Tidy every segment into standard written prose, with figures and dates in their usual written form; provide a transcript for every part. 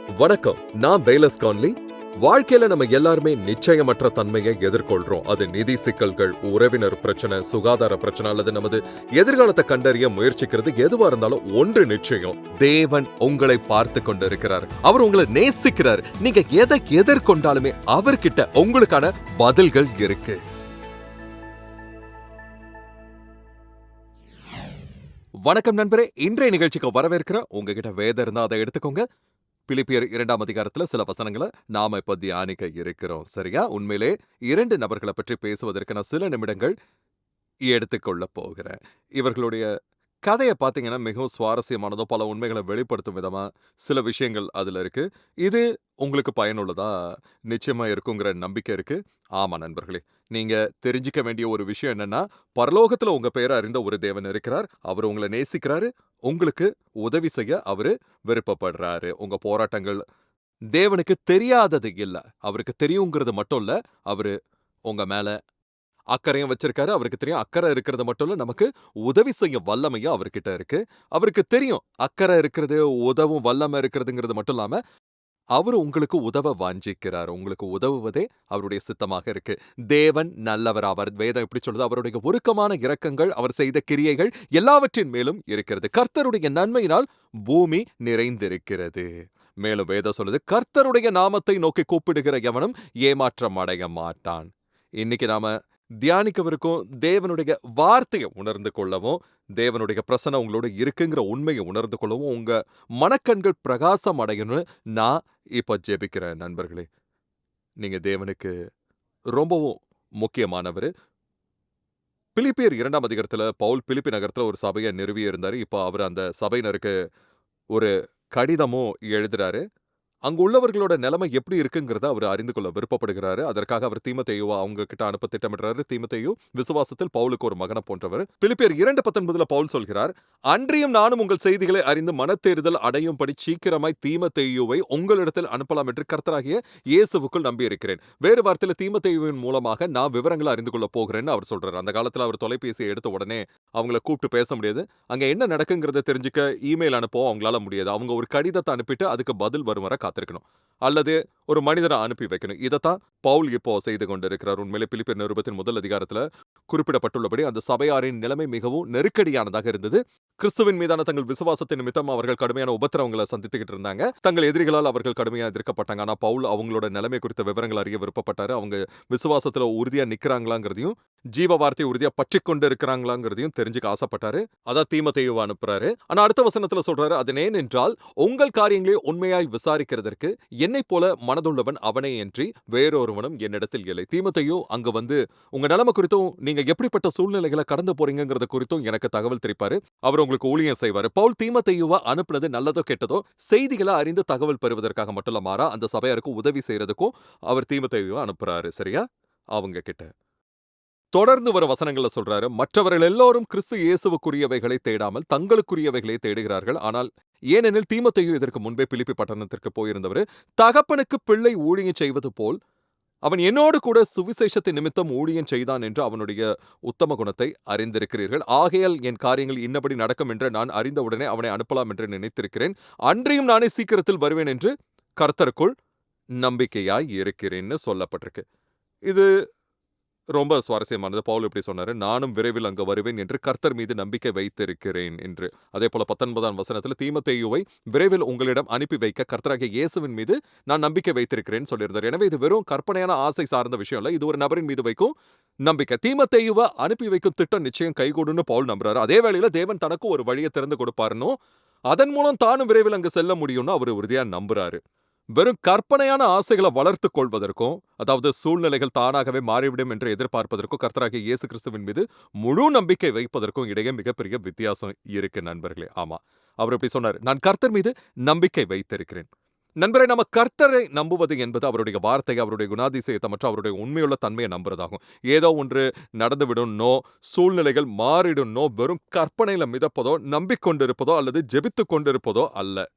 வணக்கம். நான் பெய்லஸ் கான்லி. வாழ்க்கையில நம்ம எல்லாருமே நிச்சயமற்ற தன்மையை எதிர்கொள்றோம். அது நிதி சிக்கல்கள், உறவினர் பிரச்சனை, சுகாதார பிரச்சனை அல்லது நமது எதிர்காலத்தை கண்டறிய முயற்சிக்கிறது எதுவா இருந்தாலும் ஒன்று நிச்சயம். தேவன் உங்களை பார்த்து கொண்டிருக்கிறார். அவர் உங்களை நேசிக்கிறார். நீங்க எதை எதிர்கொண்டாலுமே அவர்கிட்ட உங்களுக்கான பதில்கள் இருக்கு. வணக்கம் நண்பரே. இன்றைய நிகழ்ச்சிக்கு வரவேற்கிறேன். உங்ககிட்ட வேதம் இருந்தா அதை எடுத்துக்கோங்க. பிலிப்பியர் 2ஆம் அதிகாரத்துல சில வசனங்களை நாம இப்ப தியானிக்க இருக்கிறோம். சரியா? உண்மையிலே 2 நபர்களை பற்றி பேசுவதற்கு நான் சில நிமிடங்கள் எடுத்துக்கொள்ள போகிறேன். இவர்களுடைய கதையை பார்த்தீங்கன்னா மிகவும் சுவாரஸ்யமானதோ, பல உண்மைகளை வெளிப்படுத்தும் விதமா சில விஷயங்கள் அதுல இருக்கு. இது உங்களுக்கு பயனுள்ளதா நிச்சயமா இருக்குங்கிற நம்பிக்கை இருக்கு. ஆமா நண்பர்களே, நீங்க தெரிஞ்சுக்க வேண்டிய ஒரு விஷயம் என்னன்னா, பரலோகத்துல உங்க பெயரை அறிந்த ஒரு தேவன் இருக்கிறார். அவர் உங்களை நேசிக்கிறாரு. உங்களுக்கு உதவி செய்ய அவரு விருப்பப்படுறாரு. உங்க போராட்டங்கள் தேவனுக்கு தெரியாதது இல்ல. அவருக்கு தெரியுங்கிறது மட்டும் இல்ல, அவரு உங்க மேல அக்கறையும் வச்சிருக்காரு. அவருக்கு தெரியும் அக்கறை இருக்கிறது மட்டும் இல்ல, நமக்கு உதவி செய்ய வல்லமையும் அவர்கிட்ட இருக்கு. அவருக்கு தெரியும் அக்கறை இருக்கிறது, உதவும் வல்லமை இருக்கிறதுங்கிறது மட்டும் இல்லாம, அவரு உங்களுக்கு உதவ வாஞ்சிக்கிறார். உங்களுக்கு உதவுவதே அவருடைய சித்தமாக இருக்கு. தேவன் நல்லவர். அவர் வேதம் எப்படி சொல்லுது? அவருடைய உருக்கமான இரக்கங்கள், அவர் செய்த கிரியைகள் எல்லாவற்றின் மேலும் இருக்கிறது. கர்த்தருடைய நன்மையினால் பூமி நிறைந்திருக்கிறது. மேலும் வேதம் சொல்லுது, கர்த்தருடைய நாமத்தை நோக்கி கூப்பிடுகிற எவனும் ஏமாற்றம் அடைய மாட்டான். இன்னைக்கு நாம தியானிக்கவிருக்கும் தேவனுடைய வார்த்தையை உணர்ந்து கொள்ளவும், தேவனுடைய பிரசன்னம் உங்களோட இருக்குங்கிற உண்மையை உணர்ந்து கொள்ளவும், உங்க மனக்கண்கள் பிரகாசம் அடையணும்னு நான் இப்ப ஜெபிக்கிறேன் நண்பர்களே. நீங்க தேவனுக்கு ரொம்பவும் முக்கியமானவரு. பிலிப்பியர் 2ஆம் அதிகாரத்துல பவுல் பிலிப்பி நகரத்துல ஒரு சபையை நிறுவி இருந்தாரு. இப்போ அவர் அந்த சபையினருக்கு ஒரு கடிதமும் எழுதுறாரு. அங்கு உள்ளவர்களோட நிலைமை எப்படி இருக்குங்கிறத அவர் அறிந்து கொள்ள விருப்பப்படுகிறாரு. அதற்காக அவர் தீமோத்தேயுவை அவங்க கிட்ட அனுப்ப திட்டமிடுறாரு. தீமோத்தேயு விசுவாசத்தில் பவுலுக்கு ஒரு மகனை போன்றவர். பிலிப்பியர் 2:19 பவுல் சொல்கிறார், அன்றியும் நானும் உங்கள் செய்திகளை அறிந்து மனத்தேறுதல் அடையும்படி சீக்கிரமாய் தீமோத்தேயுவை உங்களிடத்தில் அனுப்பலாம் என்று கர்த்தராகிய இயேசுவுக்குள் நம்பியிருக்கிறேன். வேறு வார்த்தையில தீமோத்தேயுவின் மூலமாக நான் விவரங்களை அறிந்து கொள்ள போகிறேன்னு அவர் சொல்றாரு. அந்த காலத்துல அவர் தொலைபேசியை எடுத்த உடனே அவங்கள கூப்பிட்டு பேச முடியாது. அங்க என்ன நடக்குங்கிறத தெரிஞ்சுக்க இமெயில் அனுப்பவும் அவங்களால முடியாது. அவங்க ஒரு கடிதத்தை அனுப்பிட்டு அதுக்கு பதில் வரும் வரை காத்திருக்கணும். அல்லது ஒரு மனிதரை அனுப்பி வைக்கணும். இதைத்தான் பவுல் இப்போ செய்து கொண்டிருக்கிறார். உண்மையிலே பிலிப்பியர் நிருபத்தின் 1 அதிகாரத்துல குறிப்பிடப்பட்டுள்ளபடி அந்த சபையாரின் நிலைமை மிகவும் நெருக்கடியானதாக இருந்தது. கிறிஸ்துவின் மீதான தங்கள் விசுவாசத்தின் நிமித்தம் அவர்கள் கடுமையான உபத்திரவங்களை சந்தித்துக்கிட்டு இருந்தாங்க. தங்கள் எதிரிகளால் அவர்கள் கடுமையாக எதிர்க்கப்பட்டாங்க. ஆனா பவுல் அவங்களோட நிலைமை குறித்த விவரங்கள் அறிய விருப்பப்பட்டாரு. அவங்க விசுவாசத்துல உறுதியா நிக்கிறாங்களாங்கிறதையும், ஜீவ வார்த்தையை உறுதியா பற்றி கொண்டு இருக்கிறாங்களாங்கிறதையும் தெரிஞ்சுக்க ஆசைப்பட்டாரு. அதான் தீமோத்தேயுவை அனுப்புறாரு. ஆனா அடுத்த வசனத்துல சொல்றாரு, அதனேன் என்றால் உங்கள் காரியங்களை உண்மையாய் விசாரிக்கிறதற்கு என்னைப் போல மனதுள்ளவன் அவனே என்று வேறொருவனும் என்னிடத்தில் இல்லை. தீமோத்தேயு அங்க வந்து உங்க நிலைமை குறித்தும், நீங்க எப்படிப்பட்ட சூழ்நிலைகளை கடந்து போறீங்கிறத குறித்தும் எனக்கு தகவல் தெரிவிப்பாரு. அவர் உங்களுக்கு ஊழியம் செய்வாரு. பவுல் தீமோத்தேயுவை அனுப்புனது நல்லதோ கெட்டதோ செய்திகளை அறிந்து தகவல் பெறுவதற்காக மட்டும் இல்ல, மாறா அந்த சபையாருக்கு உதவி செய்யறதுக்கும் அவர் தீமோத்தேயுவை அனுப்புறாரு. சரியா? அவங்க கிட்ட தொடர்ந்து வர வசனங்கள்ல சொல்றாரு, மற்றவர்கள் எல்லோரும் கிறிஸ்து இயேசுவுக்குரியவைகளை தேடாமல் தங்களுக்குரியவைகளை தேடுகிறார்கள். ஆனால் ஏனெனில் தீமோத்தேயு இதற்கு முன்பே பிலிப்பி பட்டணத்திற்கு போயிருந்தவர், தகப்பனுக்கு பிள்ளை ஊழியம் செய்வது போல் அவன் என்னோடு கூட சுவிசேஷத்தின் நிமித்தம் ஊழியம் செய்தான் என்று அவனுடைய உத்தம குணத்தை அறிந்திருக்கிறீர்கள். ஆகையால் என் காரியங்கள் இன்னபடி நடக்கும் என்று நான் அறிந்தவுடனே அவனை அனுப்பலாம் என்று நினைத்திருக்கிறேன். அன்றியும் நானே சீக்கிரத்தில் வருவேன் என்று கர்த்தருக்குள் நம்பிக்கையாய் இருக்கிறேன்னு சொல்லப்பட்டிருக்கு. இது ரொம்ப சுவாரஸ்யமானது. பவுல் இப்படி சொன்னாரு, நானும் விரைவில் அங்கு வருவேன் என்று கர்த்தர் மீது நம்பிக்கை வைத்திருக்கிறேன் என்று. அதே போல 19ஆம் வசனத்துல தீமோத்தேயுவை விரைவில் உங்களிடம் அனுப்பி வைக்க கர்த்தராகிய இயேசுவின் மீது நான் நம்பிக்கை வைத்திருக்கிறேன்னு சொல்லியிருந்தார். எனவே இது வெறும் கற்பனையான ஆசை சார்ந்த விஷயம் இல்ல. இது ஒரு நபரின் மீது வைக்கும் நம்பிக்கை. தீமோத்தேயுவை அனுப்பி வைக்கும் திட்டம் நிச்சயம் கைகூடுன்னு பவுல் நம்புறாரு. அதே வேளையில தேவன் தனக்கு ஒரு வழியை திறந்து கொடுப்பாருன்னு, அதன் மூலம் தானும் விரைவில் அங்கு செல்ல முடியும்னு அவர் உறுதியா நம்புறாரு. வெறும் கற்பனையான ஆசைகளை வளர்த்துக் கொள்வதற்கும், அதாவது சூழ்நிலைகள் தானாகவே மாறிவிடும் என்று எதிர்பார்ப்பதற்கும், கர்த்தராகிய இயேசு கிறிஸ்துவின் மீது முழு நம்பிக்கை வைப்பதற்கும் இடையே மிகப்பெரிய வித்தியாசம் இருக்கு நண்பர்களே. ஆமா, அவர் இப்படி சொன்னார், நான் கர்த்தர் மீது நம்பிக்கை வைத்திருக்கிறேன். நண்பரை, நம்ம கர்த்தரை நம்புவது என்பது அவருடைய வார்த்தையை, அவருடைய குணாதிசயத்தை மற்றும் அவருடைய உண்மையுள்ள தன்மையை நம்புறதாகும். ஏதோ ஒன்று நடந்துவிடும்னோ, சூழ்நிலைகள் மாறிடும்னோ வெறும் கற்பனையில மிதப்பதோ, நம்பிக்கொண்டிருப்பதோ அல்லது ஜெபித்து கொண்டிருப்பதோ அல்ல.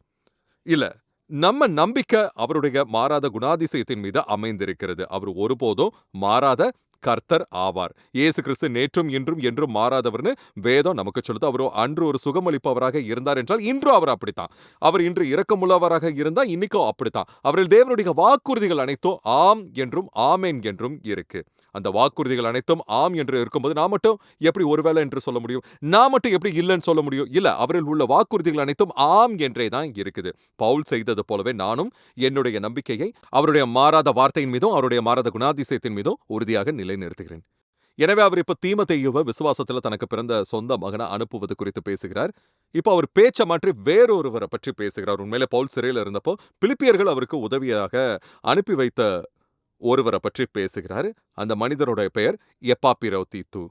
இல்ல, நம்ம நம்பிக்கை அவருடைய மாறாத குணாதிசயத்தின் மீது அமைந்திருக்கிறது. அவர் ஒருபோதும் மாறாத கர்த்தர் ஆவார். இயேசு கிறிஸ்து நேற்றும் இன்றும் என்றும் மாறாதவர்னு வேதம் நமக்கு சொல்லுது. அவர் அன்று ஒரு சுகமளிப்பவராக இருந்தார் என்றால் இன்றும் அவர் அப்படித்தான். அவர் இன்று இரக்கமுள்ளவராக இருந்தா இன்னைக்கும் அப்படித்தான். அவரில் தேவனுடைய வாக்குறுதிகள் அனைத்தும் ஆம் என்றும் ஆமென் என்றும் இருக்கு. அந்த வாக்குறுதிகள் அனைத்தும் ஆம் என்று இருக்கும்போது நான் மட்டும் எப்படி ஒருவேளை என்று சொல்ல முடியும்? நான் மட்டும் எப்படி இல்லைன்னு சொல்ல முடியும்? இல்ல, அவரில் உள்ள வாக்குறுதிகள் அனைத்தும் ஆம் என்றே தான் இருக்குது. பவுல் செய்தது போலவே நானும் என்னுடைய நம்பிக்கையை அவருடைய மாறாத வார்த்தையின் மீதும் அவருடைய மாறாத குணாதிசயத்தின் மீதும் உறுதியாக நிலைநிறுத்துகிறேன். எனவே அவர் இப்ப தீமோத்தேயுவை விசுவாசத்துல தனக்கு பிறந்த சொந்த மகனை அனுப்புவது குறித்து பேசுகிறார். இப்ப அவர் பேச்ச மாற்றி வேறொருவரை பற்றி பேசுகிறார். உண்மையிலே பவுல் சிறையில இருந்தப்போ பிலிப்பியர்கள் அவருக்கு உதவியாக அனுப்பி வைத்த ஒருவரை பற்றி பேசுகிறார். அந்த மனிதருடைய பெயர் எப்பாப்பிரோதீத்து.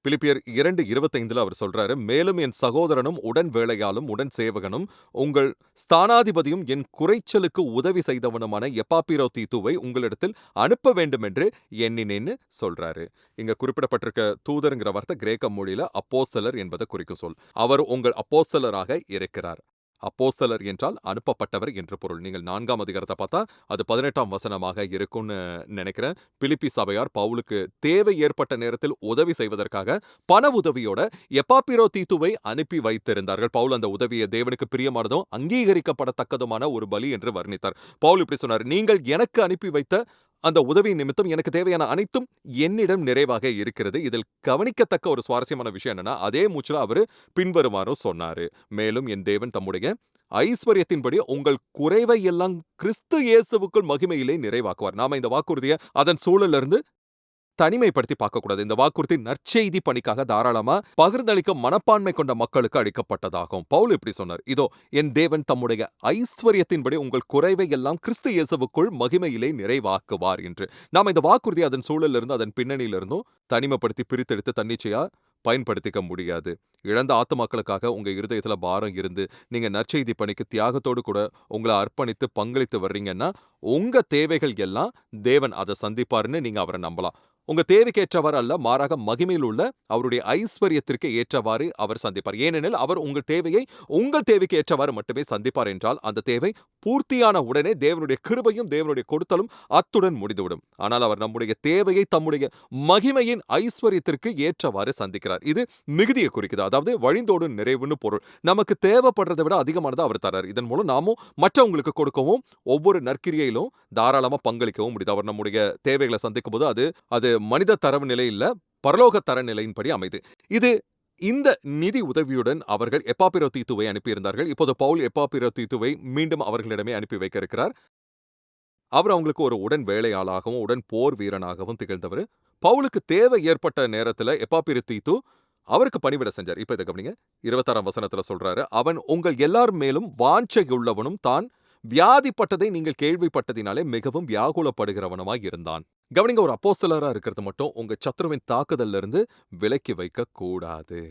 பிலிப்பியர் 2:25 அவர் சொல்றாரு, மேலும் என் சகோதரனும் உடன் வேலையாலும் உடன் சேவகனும் உங்கள் ஸ்தானாதிபதியும் என் குறைச்சலுக்கு உதவி செய்தவனுமான எப்பாப்பிரோதீத்துவை உங்களிடத்தில் அனுப்ப வேண்டும் என்று எண்ணினேன்னு சொல்றாரு. இங்க குறிப்பிடப்பட்டிருக்க தூதருங்கிற வார்த்தை கிரேக்க மொழியில அப்போஸ்தலர் என்பதை குறிக்கும் சொல். அவர் உங்கள் அப்போஸ்தலராக இருக்கிறார். அப்போஸ்தலர் என்றால் அனுப்பப்பட்டவர் என்று பொருள். நீங்கள் 4ஆம் அதிகாரத்தை பார்த்தா அது 18ஆம் வசனமாக இருக்கும்னு நினைக்கிறேன். பிலிப்பி சபையார் பவுலுக்கு தேவை ஏற்பட்ட நேரத்தில் உதவி செய்வதற்காக பண உதவியோட எப்பாப்பிரோதீத்துவை அனுப்பி வைத்திருந்தார்கள். பவுல் அந்த உதவியை தேவனுக்கு பிரியமானதும் அங்கீகரிக்கப்படத்தக்கதுமான ஒரு பலி என்று வர்ணித்தார். பவுல் இப்படி சொன்னார், நீங்கள் எனக்கு அனுப்பி வைத்த அந்த உதவி நிமித்தம் எனக்கு தேவையான அனைத்தும் என்னிடம் நிறைவாக இருக்கிறது. இதில் கவனிக்கத்தக்க ஒரு சுவாரஸ்யமான விஷயம் என்னன்னா, அதே மூச்சுல அவரு பின்வருமாறும் சொன்னாரு, மேலும் என் தேவன் தம்முடைய ஐஸ்வர்யத்தின்படி உங்கள் குறைவை எல்லாம் கிறிஸ்து இயேசுவுக்குள் மகிமையிலே நிறைவாக்குவார். நாம இந்த வாக்குறுதியை அதன் சூழல்ல இருந்து தனிமைப்படுத்தி பார்க்கக்கூடாது. இந்த வாக்குறுதி நற்செய்தி பணிக்காக தாராளமா பகிர்ந்தளிக்கும் மனப்பான்மை கொண்ட மக்களுக்கு அளிக்கப்பட்டதாகும். பவுல் இப்படி சொன்னார், இதோ என் தேவன் தம்முடைய ஐஸ்வர்யத்தின்படி உங்கள் குறைவை எல்லாம் கிறிஸ்து இயேசுவுக்குள் மகிமையிலே நிறைவாக்குவார் என்று. நாம இந்த வாக்குறுதி அதன் சூழல்ல இருந்து அதன் பின்னணியிலிருந்தும் தனிமைப்படுத்தி பிரித்தெடுத்து தன்னிச்சையா பயன்படுத்திக்க முடியாது. இழந்த ஆத்துமாக்களுக்காக உங்க இருதயத்துல பாரம் இருந்து நீங்க நற்செய்தி பணிக்கு தியாகத்தோடு கூட உங்களை அர்ப்பணித்து பங்களித்து வர்றீங்கன்னா உங்க தேவைகள் எல்லாம் தேவன் அதை சந்திப்பாருன்னு நீங்க அவரை நம்பலாம். உங்க தேவைக்கு ஏற்றவாறு அல்ல, மாறாக மகிமையில் உள்ள அவருடைய ஐஸ்வர்யத்திற்கு ஏற்றவாறு அவர் சந்திப்பார். ஏனெனில் அவர் உங்கள் தேவையை உங்கள் தேவைக்கு ஏற்றவாறு மட்டுமே சந்திப்பார் என்றால் அந்த தேவை பூர்த்தியான உடனே தேவனுடைய கிருபையும் தேவனுடைய கொடுத்தலும் அத்துடன் முடிந்துவிடும். ஆனால் அவர் நம்முடைய தேவையை தம்முடைய மகிமையின் ஐஸ்வர்யத்திற்கு ஏற்றவாறு சந்திக்கிறார். இது மிகுதியை குறிக்குது. அதாவது வழிந்தோடும் நிறைவுன்னு பொருள். நமக்கு தேவைப்படுறதை விட அதிகமானதை அவர் தரார். இதன் மூலம் நாமும் மற்றவங்களுக்கு கொடுக்கவும் ஒவ்வொரு நற்கிரியையிலும் தாராளமா பங்களிக்கவும் முடியுது. அவர் நம்முடைய தேவைகளை சந்திக்கும் போது அது மனித தரவு நிலை இல்ல, பரலோக தரநிலையின்படி அமைது. இந்த நிதி உதவியுடன் அவர்கள் எப்பாப்பிரோதீத்துவை அனுப்பியிருந்தார்கள். இப்போது பவுல் எப்பாப்பிரோதீத்துவை மீண்டும் அவர்களிடமே அனுப்பி வைக்க இருக்கிறார். அவர் அவங்களுக்கு ஒரு உடன் வேலையாளாகவும் உடன் போர் வீரனாகவும் திகழ்ந்தவர். பவுலுக்கு தேவை ஏற்பட்ட நேரத்துல எப்பாப்பிரோதீத்து அவருக்கு பணிவிட செஞ்சார். இப்ப இதை கவனிங்க. 26ஆம் வசனத்துல சொல்றாரு, அவன் உங்கள் எல்லார் மேலும் வாஞ்சையுள்ளவனும் தான் வியாதிப்பட்டதை நீங்கள் கேள்விப்பட்டதினாலே மிகவும் வியாகுலப்படுகிறவனுமாய் இருந்தான். கவனிங்க, ஒரு அப்போஸ்தலரா இருக்கிறது மட்டும் உங்க சத்துருவின் தாக்குதல்ல இருந்து விலக்கி வைக்க கூடாது.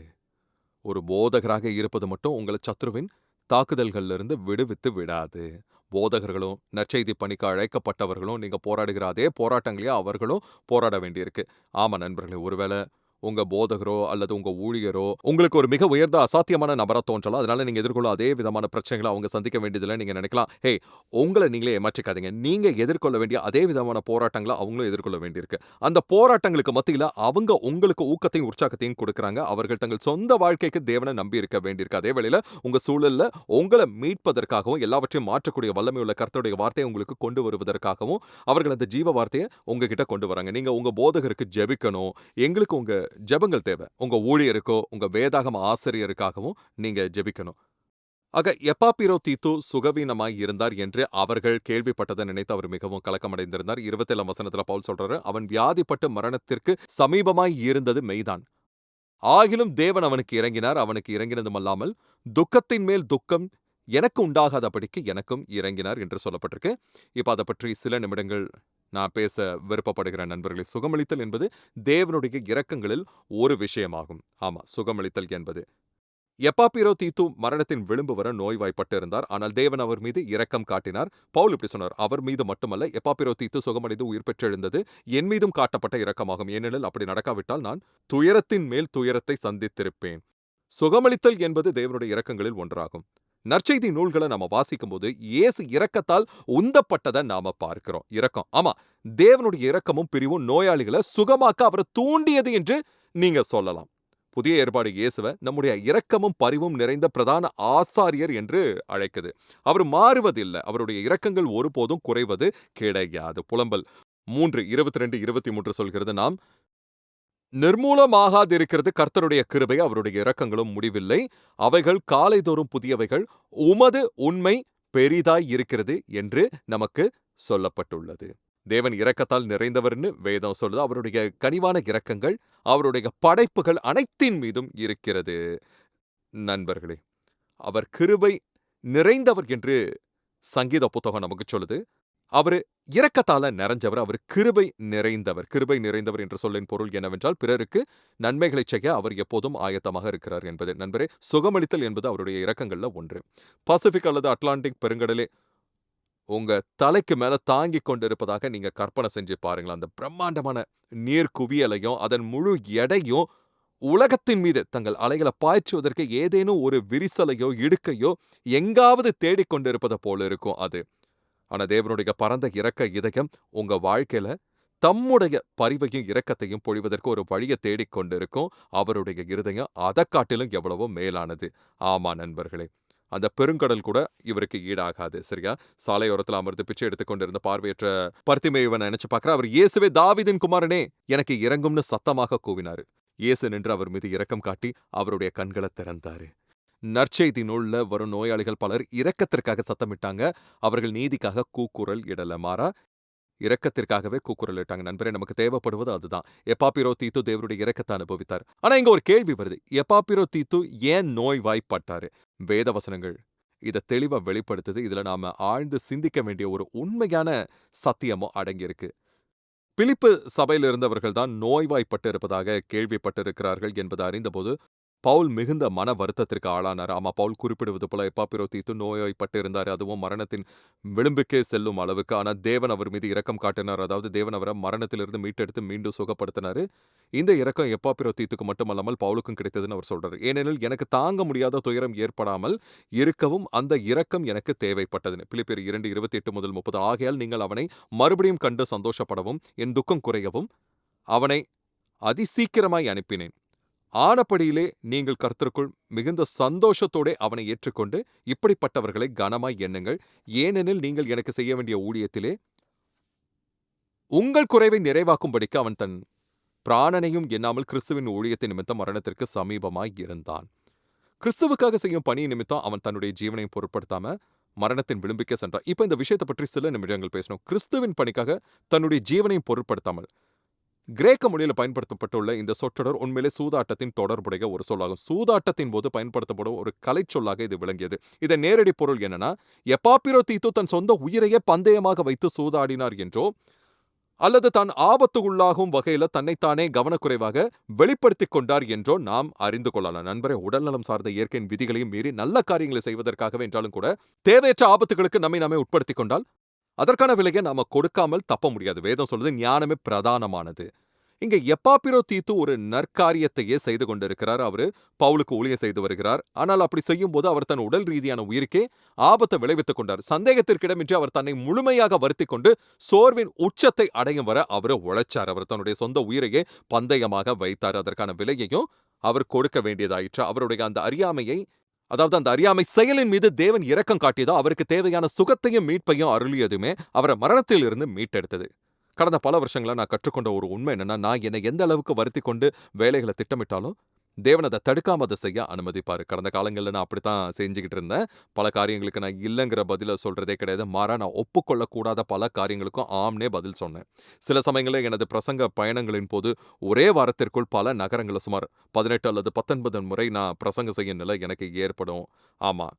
ஒரு போதகராக இருப்பது மட்டும் உங்களை சத்துருவின் தாக்குதல்கள்ல இருந்து விடுவித்து விடாது. போதகர்களும் நற்செய்தி பணிக்கு அழைக்கப்பட்டவர்களும் நீங்க போராடுகிற அதே போராட்டங்களையும் அவர்களும் போராட வேண்டியிருக்கு. ஆமா நண்பர்களே, ஒருவேளை உங்க போதகரோ அல்லது உங்க ஊழியரோ உங்களுக்கு ஒரு மிக உயர்ந்த அசாத்தியமான நபரா தோன்றலாம். அதனால நீங்க எதிர்கொள்ள அதே விதமான பிரச்சனைகளை அவங்க சந்திக்க வேண்டியதில்லை நீங்க நினைக்கலாம். ஹே, உங்களை நீங்களே ஏமாற்றிக்காதீங்க. நீங்க எதிர்கொள்ள வேண்டிய அதே விதமான போராட்டங்களை அவங்களும் எதிர்கொள்ள வேண்டியிருக்கு. அந்த போராட்டங்களுக்கு மத்தியில அவங்க உங்களுக்கு ஊக்கத்தையும் உற்சாகத்தையும் கொடுக்கறாங்க. அவர்கள் தங்கள் சொந்த வாழ்க்கைக்கு தேவனை நம்பி இருக்க வேண்டியிருக்கு. அதே வேளையில உங்க சூழல்ல உங்களை மீட்பதற்காகவும் எல்லாவற்றையும் மாற்றக்கூடிய வல்லமை உள்ள கர்த்தருடைய வார்த்தையை உங்களுக்கு கொண்டு வருவதற்காகவும் அவர்கள் அந்த ஜீவ வார்த்தையை உங்ககிட்ட கொண்டு வராங்க. நீங்க உங்க போதகருக்கு ஜெபிக்கணும். எங்களுக்கு உங்க ஜெபங்கள் தேவை. உங்க ஊழியருக்கோ உங்க வேதாகம ஆசிரியருக்காகவும் நீங்க ஜெபிக்கணும். ஆக எப்பாப்பிரோதீத்து சுகவீனமாய் இருந்தார் என்று அவர்கள் கேள்விப்பட்டதை நினைத்து அவர் மிகவும் கலக்கமடைந்திருந்தார். 27ஆம் வசனத்துல பவுல் சொல்றாரு, அவன் வியாதிப்பட்டு மரணத்திற்கு சமீபமாய் இருந்தது மெய்தான். ஆகிலும் தேவன் அவனுக்கு இறங்கினார். அவனுக்கு இறங்கினதுமல்லாமல் துக்கத்தின் மேல் துக்கம் எனக்கு உண்டாகாதபடிக்கு எனக்கும் இறங்கினார் என்று சொல்லப்பட்டிருக்கு. இப்ப அதை பற்றி சில நிமிடங்கள் நான் பேச விருப்பப்படுகிறேன் நண்பர்களே. சுகமளித்தல் என்பது தேவனுடைய இரக்கங்களில் ஒரு விஷயமாகும். ஆமா, சுகமளித்தல் என்பது. எப்பாப்பிரோதீத்து மரணத்தின் விளிம்பு வர நோய்வாய்ப்பட்டு இருந்தார். ஆனால் தேவன் அவர் மீது இரக்கம் காட்டினார். பவுல் இப்படி சொன்னார், அவர் மீது மட்டுமல்ல, எப்பாப்பிரோதீத்து சுகமடைந்து உயிர் பெற்றெழுந்தது என் மீதும் காட்டப்பட்ட இரக்கமாகும். ஏனெனில் அப்படி நடக்காவிட்டால் நான் துயரத்தின் மேல் துயரத்தை சந்தித்திருப்பேன். சுகமளித்தல் என்பது தேவனுடைய இரக்கங்களில் ஒன்றாகும். நற்செய்தி நூல்களை நாம வாசிக்கும்போது இயேசு இரக்கத்தால் உந்தப்பட்டதை நாம பார்க்கிறோம். இரக்கம், ஆமா, தேவனுடைய இரக்கமும் பிரிவும் நோயாளிகளை சுகமாக்க அவரை தூண்டியது என்று நீங்க சொல்லலாம். புதிய ஏற்பாடு இயேசுவை நம்முடைய இரக்கமும் பரிவும் நிறைந்த பிரதான ஆசாரியர் என்று அழைக்குது. அவர் மாறுவதில்லை. அவருடைய இரக்கங்கள் ஒருபோதும் குறைவது கிடையாது. புலம்பல் 3:22-23 சொல்கிறது, நாம் நிர்மூலமாகாதிருக்கிறது கர்த்தருடைய கிருபை, அவருடைய இரக்கங்களும் முடிவில்லை. அவைகள் காலைதோறும் புதியவைகள், உமது உண்மை பெரிதாய் இருக்கிறது என்று நமக்கு சொல்லப்பட்டுள்ளது. தேவன் இரக்கத்தால் நிறைந்தவர்னு வேதம் சொல்லுது. அவருடைய கனிவான இரக்கங்கள் அவருடைய படைப்புகள் அனைத்தின் மீதும் இருக்கிறது. நண்பர்களே, அவர் கிருபை நிறைந்தவர் என்று சங்கீத புத்தகம் நமக்கு சொல்லுது. அவரு இரக்கத்தால நிறைஞ்சவர், அவர் கிருபை நிறைந்தவர். கிருபை நிறைந்தவர் என்ற சொல்லின் பொருள் என்னவென்றால், பிறருக்கு நன்மைகளை செய்ய அவர் எப்போதும் ஆயத்தமாக இருக்கிறார் என்பது. நண்பரே, சுகமளித்தல் என்பது அவருடைய இரக்கங்கள்ல ஒன்று. பசிபிக் அல்லது அட்லாண்டிக் பெருங்கடலே உங்க தலைக்கு மேல தாங்கிக் கொண்டிருப்பதாக நீங்க கற்பனை செஞ்சு பாருங்களேன். அந்த பிரம்மாண்டமான நீர் குவியலையும் அதன் முழு எடையும் உலகத்தின் மீது தங்கள் அலைகளை பாய்ச்சுவதற்கு ஏதேனும் ஒரு விரிசலையோ இடுக்கையோ எங்காவது தேடிக்கொண்டிருப்பது போல இருக்கும் அது. ஆனா தேவனுடைய பரந்த இரக்க இதயம் உங்க வாழ்க்கையில தம்முடைய பரிவையும் இரக்கத்தையும் பொழிவதற்கு ஒரு வழியை தேடிக்கொண்டிருக்கும். அவருடைய இருதயம் அதை காட்டிலும் எவ்வளவோ மேலானது. ஆமா நண்பர்களே, அந்த பெருங்கடல் கூட இவருக்கு ஈடாகாது. சரியா? சாலையோரத்தில் அமர்ந்து பிச்சை எடுத்துக்கொண்டிருந்த பார்வையற்ற பர்த்திமேயுவை நினைச்சு பார்க்கிற அவர், இயேசுவே தாவீதின் குமாரனே எனக்கு இரங்கும்னு சத்தமாக கூவினாரு. இயேசு நின்று அவர் மீது இரக்கம் காட்டி அவருடைய கண்களை திறந்தாரு. நற்செய்தி நூல்ல வரும் நோயாளிகள் பலர் இரக்கத்திற்காக சத்தமிட்டாங்க. அவர்கள் நீதிக்காக கூக்குரல் இடல. மாறா இரக்கத்திற்காகவே கூக்குரல் இட்டாங்க. நண்பரே, நமக்கு தேவைப்படுவது அதுதான். எப்பாப்பிரோ தீத்து தேவருடைய இரக்கத்தை அனுபவித்தார். ஆனா இங்க ஒரு கேள்வி வருது. எப்பாப்பிரோ தீத்து ஏன் நோய்வாய்ப்பட்டாரு? வேத வசனங்கள் இதை தெளிவா வெளிப்படுத்துது. இதுல நாம ஆழ்ந்து சிந்திக்க வேண்டிய ஒரு உண்மையான சத்தியமும் அடங்கியிருக்கு. பிலிப்பு சபையில் இருந்தவர்கள் தான் நோய்வாய்ப்பட்டு இருப்பதாக கேள்விப்பட்டிருக்கிறார்கள் என்பதை அறிந்தபோது பவுல் மிகுந்த மன வருத்தத்திற்கு ஆளானார். ஆமா, பவுல் குறிப்பிடுவது போல எப்பாப்பிரோ தீத்து நோய்வாய்ப்பட்டு இருந்தார். அதுவும் மரணத்தின் விளிம்புக்கே செல்லும் அளவுக்கு. ஆனா தேவன் அவர் மீது இரக்கம் காட்டினார். அதாவது தேவன் அவரை மரணத்திலிருந்து மீட்டெடுத்து மீண்டும் சுகப்படுத்தினாரு. இந்த இரக்கம் எப்பாப்பிரோ தீத்துக்கு மட்டுமல்லாமல் பவுலுக்கும் கிடைத்ததுன்னு அவர் சொல்றாரு. ஏனெனில் எனக்கு தாங்க முடியாத துயரம் ஏற்படாமல் இருக்கவும் அந்த இரக்கம் எனக்கு தேவைப்பட்டதுன்னு. பிலிப்பியர் 2:28-30. ஆகையால் நீங்கள் அவனை மறுபடியும் கண்டு சந்தோஷப்படவும் என் துக்கம் குறையவும் அவனை அதிசீக்கிரமாய் அனுப்பினேன். ஆனபடியிலே நீங்கள் கர்த்தருக்குள் மிகுந்த சந்தோஷத்தோടെ அவனை ஏற்றுக்கொண்டு இப்படிப்பட்டவர்களை கனமாய் எண்ணுங்கள். ஏனெனில் நீங்கள் எனக்கு செய்ய வேண்டிய ஊழியத்திலே உங்கள் குறைவை நிறைவாக்கும்படிக்கு அவன் தன் பிராணனையும் எண்ணாமல் கிறிஸ்துவின் ஊழியத்தின் நிமித்தம் மரணத்திற்கு சமீபமாய் இருந்தான். கிறிஸ்துவுக்காக செய்யும் பணி நிமித்தம் அவன் தன்னுடைய ஜீவனையும் பொருட்படுத்தாம மரணத்தின் விளிம்புக்கே சென்றான். இப்ப இந்த விஷயத்தை பற்றி சில நிமிடங்கள் பேசணும். கிறிஸ்துவின் பணிக்காக தன்னுடைய ஜீவனையும் பொருட்படுத்தாமல். கிரேக்க மொழியில் பயன்படுத்தப்பட்டுள்ள இந்த சொற்றொடர் உண்மையிலே சூதாட்டத்தின் தொடர்புடைய ஒரு சொல்லாகும். சூதாட்டத்தின் போது பயன்படுத்தப்படும் ஒரு கலை சொல்லாக இது விளங்கியது. இதன் நேரடி பொருள் என்னன்னா, எப்பாப்பிரோ தீத்து தன் சொந்த உயிரையே பந்தயமாக வைத்து சூதாடினார் என்றோ, அல்லது தான் ஆபத்து உள்ளாகும் வகையில தன்னைத்தானே கவனக்குறைவாக வெளிப்படுத்திக் கொண்டார் என்றோ நாம் அறிந்து கொள்ளலாம். நண்பரே, உடல்நலம் சார்ந்த இயற்கையின் விதிகளையும் மீறி நல்ல காரியங்களை செய்வதற்காகவே என்றாலும் கூட தேவையற்ற ஆபத்துகளுக்கு நம்மை நாமே உட்படுத்திக் கொண்டால் அதற்கான விலையை நாம கொடுக்காமல் தப்ப முடியாது. வேதம் சொல்லுது ஞானமே பிரதானமானது. இங்க எப்பாப்பிரோ தீத்து ஒரு நற்காரியத்தையே செய்து கொண்டிருக்கிறார். அவரு பவுலுக்கு ஊழியம் செய்து வருகிறார். ஆனால் அப்படி செய்யும் போது அவர் தன் உடல் ரீதியான உயிருக்கே ஆபத்தை விளைவித்துக் கொண்டார். சந்தேகத்திற்கிடமின்றி அவர் தன்னை முழுமையாக வருத்திக் கொண்டு சோர்வின் உச்சத்தை அடையும் வர அவரு உழைச்சார். அவர் தன்னுடைய சொந்த உயிரையே பந்தயமாக வைத்தார். அதற்கான விலையையும் அவர் கொடுக்க வேண்டியதாயிற்று. அவருடைய அந்த அறியாமையை, அதாவது அந்த அறியாமை செயலின் மீது தேவன் இரக்கம் காட்டியதோ அவருக்கு தேவையான சுகத்தையும் மீட்பையும் அருளியதுமே அவரை மரணத்தில் இருந்து மீட்டெடுத்தது. கடந்த பல வருஷங்களா நான் கற்றுக்கொண்ட ஒரு உண்மை என்னன்னா, நான் என்னை எந்த அளவுக்கு வருத்தி கொண்டு வேலைகளை திட்டமிட்டாலும் தேவன் அதை தடுக்காம அதை செய்ய அனுமதிப்பாரு. கடந்த காலங்களில் நான் அப்படித்தான் செஞ்சுக்கிட்டு இருந்தேன். பல காரியங்களுக்கு நான் இல்லைங்கிற பதில சொல்றதே கிடையாது. மாறா நான் ஒப்புக்கொள்ளக்கூடாத பல காரியங்களுக்கும் ஆம்னே பதில் சொன்னேன். சில சமயங்களில் எனது பிரசங்க பயணங்களின் போது ஒரே வாரத்திற்குள் பல நகரங்களை சுமார் 18 அல்லது 19 முறை நான் பிரசங்க செய்யும் நிலை எனக்கு ஏற்படும். ஆமா,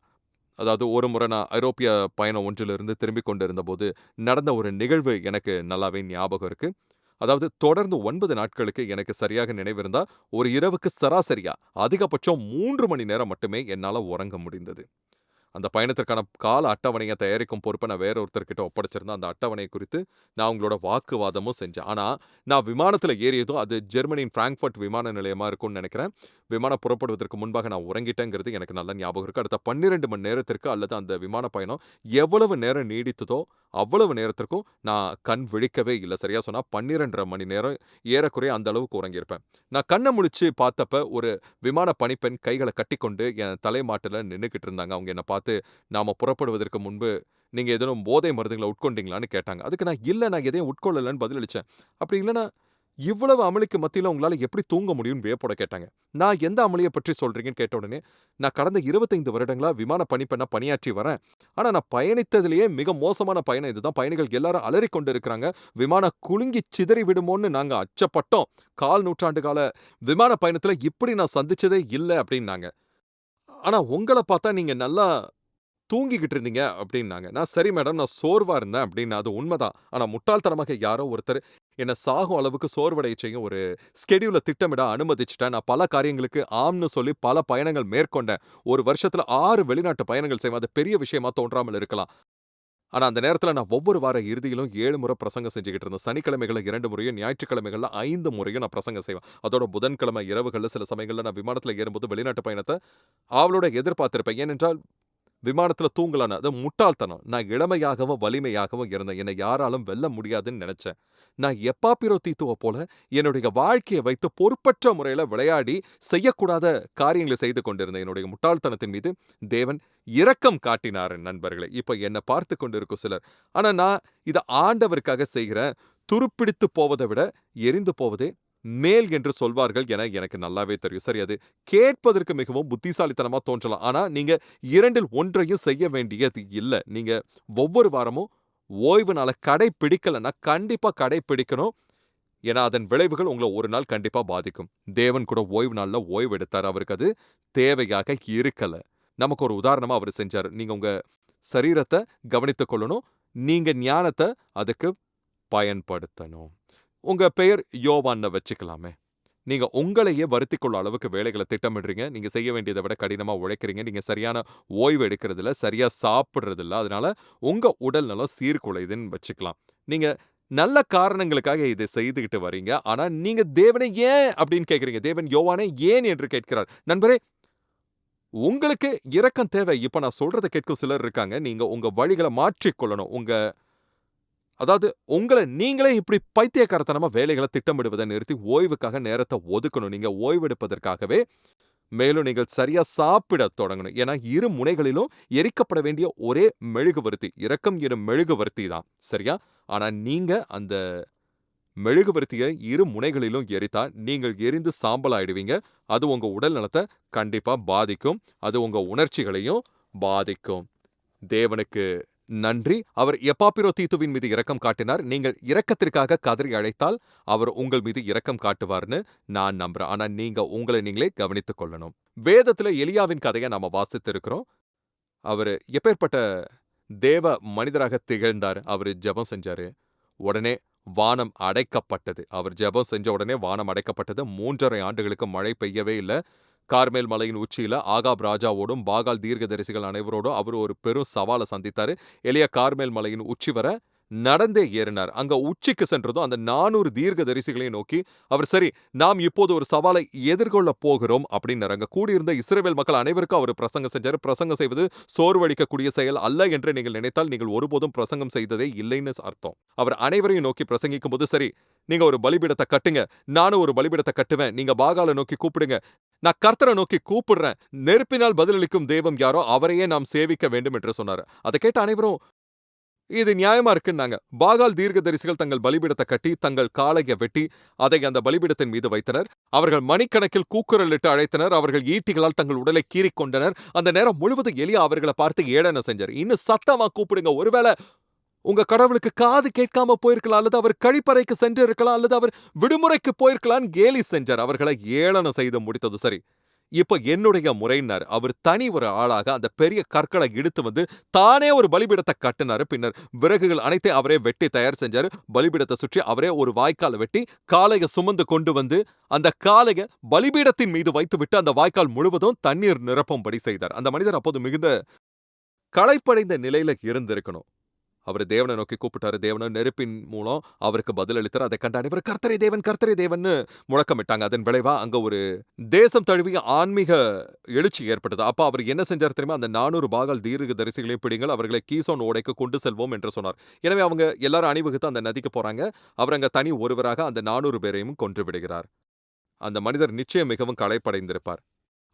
அதாவது ஒரு முறை நான் ஐரோப்பிய பயணம் ஒன்றிலிருந்து திரும்பிக் கொண்டிருந்தபோது நடந்த ஒரு நிகழ்வு எனக்கு நல்லாவே ஞாபகம் இருக்கு. அதாவது தொடர்ந்து 9 நாட்களுக்கு எனக்கு சரியாக நினைவிருந்தா ஒரு இரவுக்கு சராசரியா அதிகபட்சம் 3 மணி நேரம் மட்டுமே என்னால உறங்க முடிந்தது. அந்த பயணத்திற்கான கால அட்டவணைய தயாரிக்கும் பொறுப்ப நான் வேற ஒருத்தர்கிட்ட ஒப்படைச்சிருந்தேன். அந்த அட்டவணை குறித்து நான் அவங்களோட வாக்குவாதமும் செஞ்சேன். ஆனா, நான் விமானத்தில ஏறியதும் அது ஜெர்மனியின் ஃபிராங்க்ஃபர்ட் விமான நிலையமா இருக்கும்னு நெனைக்கிறேன். விமானம் புறப்படுவதற்கு முன்பாக நான் உறங்கிட்டேங்கிறது எனக்கு நல்லா ஞாபகம் இருக்கு. அடுத்த 12 மணி நேரத்திற்கு அல்லது அந்த விமான பயணம் எவ்வளவு நேரம் நீடித்ததோ, அவ்வளவு நேரத்திற்கும் நான் கண் விழிக்கவே இல்ல. சரியா சொன்னா 12 1/2 மணி நேரம் ஏறக்குறைய அந்த அளவுக்கு உறங்கியிருப்பேன். நான் கண்ண முழிச்சு பார்த்தப்ப ஒரு விமான பணிப்பெண் கைகள கட்டிக்கொண்டு என் தலை மாட்டுல நின்னுகிட்டு இருந்தாங்க. அவங்க என்ன பார்த்து, "நாம புறப்படுவதற்கு முன்பு நீங்க ஏதேனும் போதை மருந்துகள உட்கொண்டீங்களான்னு?" கேட்டாங்க. அதுக்கு நான், "இல்ல நான் எதையும் உட்கொள்ளலன்னு" பதிலளிச்சேன். "அப்படி இல்லன்னா, இவ்வளவு அமளிக்கு மத்தியில உங்களால எப்படி தூங்க முடியும்னு?" வியப்போட கேட்டாங்க. நான் எந்த அமளிய பற்றி சொல்றீங்கன்னு கேட்ட உடனே, "நான் கடந்த 25 வருடங்களா விமான பணிப்பெண்ணா பணியாற்றி வரேன். ஆனா நான் பயணித்ததிலேயே மிக மோசமான பயணம் இதுதான். பயணிகள் எல்லாரும் அலறிக் கொண்டு இருக்கிறாங்க. விமானம் குலுங்கி சிதறி விடுமோன்னு நாங்க அச்சப்பட்டோம். கால் நூற்றாண்டு கால விமான பயணத்துல இப்படி நான் சந்திச்சதே இல்ல" அப்படின்னாங்க. "ஆனா உங்கள பார்த்தா நீங்க நல்லா தூங்கிக்கிட்டு இருந்தீங்க" அப்படின்னாங்க. நான், "சரி மேடம், நான் சோர்வா இருந்தேன்" அப்படின்னேன். அது உண்மதான். ஆனா முட்டாள்தனமாக யாரோ ஒருத்தர் என்ன சாகும் அளவுக்கு சோர்வடையச் செய்யும் ஒரு ஸ்கெட்யூல திட்டமிட அனுமதிச்சுட்டேன். நான் பல காரியங்களுக்கு ஆம்னு சொல்லி பல பயணங்கள் மேற்கொண்டேன். ஒரு வருஷத்துல 6 வெளிநாட்டு பயணங்கள் செய்வேன். அது பெரிய விஷயமா தோன்றாமல் இருக்கலாம். ஆனா அந்த நேரத்துல நான் ஒவ்வொரு வார இறுதியிலும் 7 முறை பிரசங்கம் செஞ்சுகிட்டு இருந்தேன். சனிக்கிழமைகள்ல 2 முறையும், ஞாயிற்றுக்கிழமைகள்ல 5 முறையும் நான் பிரசங்கம் செய்வேன். அதோட புதன்கிழமை இரவுகள்ல சில சமயங்கள்ல நான் விமானத்துல ஏறும்போது வெளிநாட்டு பயணத்த ஆவலோட எதிர்பார்த்திருப்பேன். ஏனென்றால் விமானத்துல தூங்கலான்னு. அது முட்டாள்தனம். நான் இளமையாகவும், வலிமையாகவும் இருந்தேன். என்னை யாராலும் வெல்ல முடியாதுன்னு நெனச்சேன். நான் எப்பாப்பிரோ தீத்துவ போல என்னுடைய வாழ்க்கைய வைத்து பொறுப்பற்ற முறையில விளையாடி செய்யக்கூடாத காரியங்கள செய்து கொண்டிருந்தேன். என்னுடைய முட்டாள்தனத்தின் மீது தேவன் இரக்கம் காட்டினார் நண்பர்களே. இப்ப என்ன பார்த்துக் கொண்டிருக்கும் சிலர், ஆனா நான் இத ஆண்டவருக்காக செய்கிறேன். துருப்பிடித்து போவத விட எரிந்து போவதே மேல் என்று சொல்வார்கள் என எனக்கு நல்லாவே தெரியும். சரி, அது கேட்பதற்கு மிகவும் புத்திசாலித்தனமா தோன்றலாம். ஆனா நீங்க 2ல் ஒன்றையும் செய்ய வேண்டியது இல்ல. நீங்க ஒவ்வொரு வாரமும் ஓய்வு நாள கடைப்பிடிக்கலன்னா கண்டிப்பா கடைப்பிடிக்கணும். ஏன்னா அதன் விளைவுகள் உங்கள ஒரு நாள் கண்டிப்பா பாதிக்கும். தேவன் கூட ஓய்வு நாள்ல ஓய்வு எடுத்தாரு. அவருக்கு அது தேவையாக இருக்கல. நமக்கு ஒரு உதாரணமா அவரு செஞ்சாரு. நீங்க உங்க சரீரத்த கவனித்துக் கொள்ளணும். நீங்க ஞானத்த அதுக்கு பயன்படுத்தணும். உங்க பெயர் யோவான்னு வச்சுக்கலாமே. நீங்க உங்களையே வருத்திக் கொள்ளும் அளவுக்கு வேலைகள திட்டமிடுறீங்க. நீங்க செய்ய வேண்டியத விட கடினமா உழைக்கிறீங்க. நீங்க சரியான ஓய்வு எடுக்கிறதில்ல. சரியா சாப்பிடுறதில்ல. அதனால உங்க உடல் நலம் சீர்குலையுதுன்னு வச்சுக்கலாம். நீங்க நல்ல காரணங்களுக்காக இதை செய்துகிட்டு வரீங்க. ஆனா நீங்க தேவனை ஏன் அப்படின்னு கேட்கிறீங்க. தேவன் யோவானை ஏன் என்று கேட்கிறார். நண்பரே, உங்களுக்கு இரக்கம் தேவை. இப்ப நான் சொல்றத கேட்கும் சிலர் இருக்காங்க. நீங்க உங்க வழிகள மாற்றிக் கொள்ளணும். அதாவது உங்கள நீங்களே இப்படி பைத்தியக்காரத்தனமா வேலைகள திட்டமிடுவத நிறுத்தி ஓய்வுக்காக நேரத்த ஒதுக்கணும். நீங்க ஓய்வெடுப்பதற்காகவே, மேலும் நீங்கள் சரியா சாப்பிடத் தொடங்கணும். ஏன்னா, இரு முனைகளிலும் எரிக்கப்பட வேண்டிய ஒரே மெழுகுவர்த்தி. இரக்கம் எனும் மெழுகுவர்த்தி தான். சரியா? ஆனா நீங்க அந்த மெழுகுவர்த்திய இரு முனைகளிலும் எரித்தா, நீங்கள் எரிந்து சாம்பல் ஆயிடுவீங்க. அது உங்க உடல் நலத்த கண்டிப்பா பாதிக்கும். அது உங்க உணர்ச்சிகளையும் பாதிக்கும். தேவனுக்கு நன்றி. அவர் எப்பாப்பிரோ தீத்துவின் மீது இரக்கம் காட்டினார். நீங்கள் இரக்கத்திற்காக கதறி அழைத்தால், அவர் உங்கள் மீது இரக்கம் காட்டுவார்ன்னு நான் நம்புறேன். ஆனா நீங்க உங்கள நீங்களே கவனித்துக் கொள்ளணும். வேதத்துல எலியாவின் கதைய நாம வாசித்திருக்கிறோம். அவரு எப்பேர்ப்பட்ட தேவ மனிதராக திகழ்ந்தாரு. அவரு ஜெபம் செஞ்சாரு. உடனே வானம் அடைக்கப்பட்டது. அவர் ஜெபம் செஞ்ச உடனே வானம் அடைக்கப்பட்டது. 3 1/2 ஆண்டுகளுக்கு மழை பெய்யவே இல்ல. கார்மேல் மலையின் உச்சியில ஆகாப் ராஜாவோடும், பாகால் தீர்க்கதரிசிகள் அனைவரோடும் அவரு ஒரு பெரும் சவால சந்தித்தாரு. எலியா கார்மேல் மலையின் உச்சி வர நடந்தே ஏறினார். அங்க உச்சிக்கு சென்றதும் அந்த 400 தீர்க்கதரிசிகளையும் நோக்கி அவர், "சரி, நாம் இப்போது ஒரு சவாலை எதிர்கொள்ளப் போகிறோம்" அப்படின்னாரு. அங்க கூடியிருந்த இஸ்ரவேல் மக்கள் அனைவருக்கும் அவர் பிரசங்கம் செஞ்சாரு. பிரசங்கம் செய்வது சோர்வளிக்கக்கூடிய செயல் அல்ல என்று நீங்கள் நினைத்தால் நீங்கள் ஒருபோதும் பிரசங்கம் செய்ததே இல்லைன்னு அர்த்தம். அவர் அனைவரையும் நோக்கி பிரசங்கிக்கும்போது, "சரி, நீங்க ஒரு பலிபீடத்த கட்டுங்க. நானும் ஒரு பலிபீடத்த கட்டுவேன். நீங்க பாகால நோக்கி கூப்பிடுங்க. நான் கர்த்தரை நோக்கி கூப்பிடுறேன். நெருப்பினால் பதிலளிக்கும் தெய்வம் யாரோ அவரையே நாம் சேவிக்க வேண்டும்" என்று சொன்னாரு. அதை கேட்ட அனைவரும் இது நியாயமா இருக்குன்னாங்க. பாகால் தீர்க்கதரிசிகள் தங்கள் பலிபீடத்த கட்டி, தங்கள் காளைய வெட்டி, அதை அந்த பலிபீடத்தின் மீது வைத்தனர். அவர்கள் மணிக்கணக்கில் கூக்குரலிட்டு அழைத்தனர். அவர்கள் ஈட்டிகளால் தங்கள் உடலை கீறிக் கொண்டனர். அந்த நேரம் முழுவதும் எலியா அவர்கள பார்த்து ஏளனம் செஞ்சாரு. "இன்னும் சத்தமா கூப்பிடுங்க. ஒருவேளை உங்க கடவுளுக்கு காது கேட்காம போயிருக்கலாம், அல்லது அவர் கழிப்பறைக்கு சென்று இருக்கலாம், அல்லது அவர் விடுமுறைக்கு போயிருக்கலாம்னு" கேலி செஞ்சார். அவர்களை ஏளனம் செய்து முடித்தது சரி. இப்ப என்னுடைய முறைன்னாரு. அவர் தனி ஒரு ஆளாக அந்த பெரிய கற்களை இழுத்து வந்து தானே ஒரு பலிபீடத்த கட்டுனாரு. பின்னர் விறகுகள் அனைத்தையும் அவரே வெட்டி தயார் செஞ்சாரு. பலிபீடத்த சுற்றி அவரே ஒரு வாய்க்கால வெட்டி காளைய சுமந்து கொண்டு வந்து அந்த காளைய பலிபீடத்தின் மீது வைத்துவிட்டு அந்த வாய்க்கால் முழுவதும் தண்ணீர் நிரப்பும்படி செய்தார். அந்த மனிதர் அப்போது மிகுந்த களைப்படைந்த நிலையில இருந்திருக்கணும். அவரு தேவனை நோக்கி கூப்பிட்டாரு. தேவனும் நெருப்பின் மூலம் அவருக்கு பதில் அளித்தார். அதைக் கண்ட அனைவரும் கர்த்தரே தேவன், கர்த்தரே தேவன்னு முழக்கமிட்டாங்க. அதன் விளைவா அங்க ஒரு தேசம் தழுவிய ஆன்மீக எழுச்சி ஏற்பட்டது. அப்ப அவர் என்ன செஞ்சார் தெரியுமா? அந்த 400 பாகால் தீர்க்கதரிசிகளையும் பிடிங்கள், அவர்களை கீசோன் ஓடைக்கு கொண்டு செல்வோம் என்று சொன்னார். எனவே அவங்க எல்லாரும் அணிவகுத்து அந்த நதிக்கு போறாங்க. அவர் அங்க தனி ஒருவராக அந்த 400 பேரையும் கொன்று விடுகிறார். அந்த மனிதர் நிச்சயம் மிகவும் களைப்படைந்திருப்பார்.